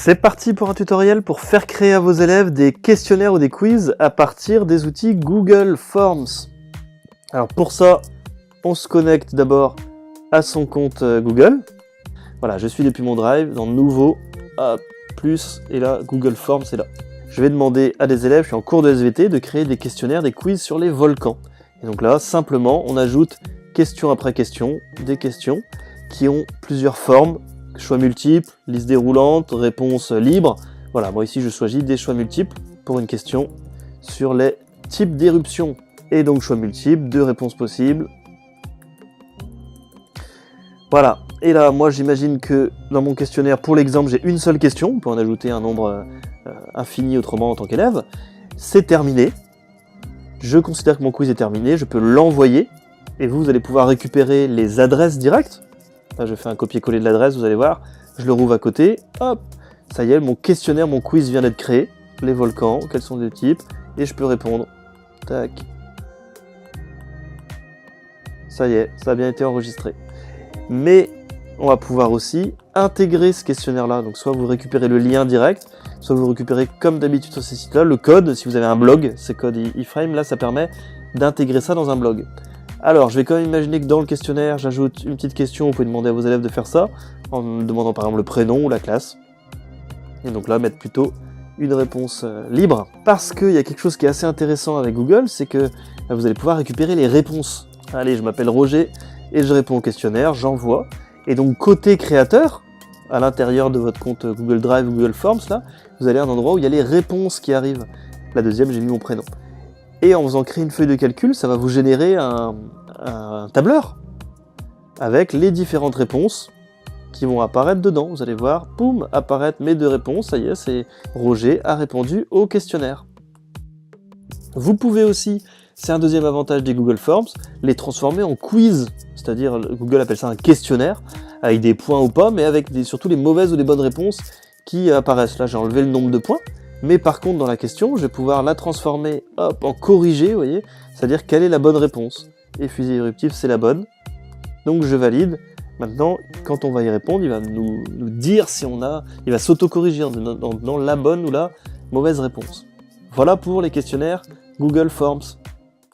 C'est parti pour un tutoriel pour faire créer à vos élèves des questionnaires ou des quiz à partir des outils Google Forms. Alors pour ça, on se connecte d'abord à son compte Google. Voilà, je suis depuis mon Drive, dans Nouveau, plus, et là, Google Forms est là. Je vais demander à des élèves, je suis en cours de SVT, de créer des questionnaires, des quiz sur les volcans. Et donc là, simplement, on ajoute question après question, des questions qui ont plusieurs formes, choix multiples, liste déroulante, réponse libre. Voilà, moi ici je choisis des choix multiples pour une question sur les types d'éruptions. Et donc choix multiples, 2 réponses possibles. Voilà, et là moi j'imagine que dans mon questionnaire, pour l'exemple, j'ai une seule question, on peut en ajouter un nombre infini autrement en tant qu'élève. C'est terminé, je considère que mon quiz est terminé, je peux l'envoyer, et vous allez pouvoir récupérer les adresses directes. Là je fais un copier-coller de l'adresse, vous allez voir, je le rouvre à côté, hop, ça y est, mon questionnaire, mon quiz vient d'être créé, les volcans, quels sont les types, et je peux répondre, tac, ça y est, ça a bien été enregistré. Mais on va pouvoir aussi intégrer ce questionnaire-là, donc soit vous récupérez le lien direct, soit vous récupérez comme d'habitude sur ces sites-là, le code, si vous avez un blog, ces codes iframe, là ça permet d'intégrer ça dans un blog. Alors, je vais quand même imaginer que dans le questionnaire, j'ajoute une petite question, vous pouvez demander à vos élèves de faire ça, en demandant par exemple le prénom ou la classe. Et donc là, mettre plutôt une réponse libre. Parce qu'il y a quelque chose qui est assez intéressant avec Google, c'est que vous allez pouvoir récupérer les réponses. Allez, je m'appelle Roger, et je réponds au questionnaire, j'envoie. Et donc, côté créateur, à l'intérieur de votre compte Google Drive, Google Forms, là, vous allez à un endroit où il y a les réponses qui arrivent. La deuxième, j'ai mis mon prénom. Et en faisant créer une feuille de calcul, ça va vous générer un tableur avec les différentes réponses qui vont apparaître dedans. Vous allez voir, boum, apparaître mes 2 réponses. Ça y est, c'est Roger a répondu au questionnaire. Vous pouvez aussi, c'est un deuxième avantage des Google Forms, les transformer en quiz. C'est-à-dire, Google appelle ça un questionnaire, avec des points ou pas, mais avec surtout les mauvaises ou les bonnes réponses qui apparaissent. Là, j'ai enlevé le nombre de points. Mais par contre, dans la question, je vais pouvoir la transformer en corrigé, vous voyez, c'est-à-dire quelle est la bonne réponse. Et fusée éruptive, c'est la bonne. Donc je valide. Maintenant, quand on va y répondre, il va nous dire si on a... Il va s'auto-corriger dans la bonne ou la mauvaise réponse. Voilà pour les questionnaires Google Forms.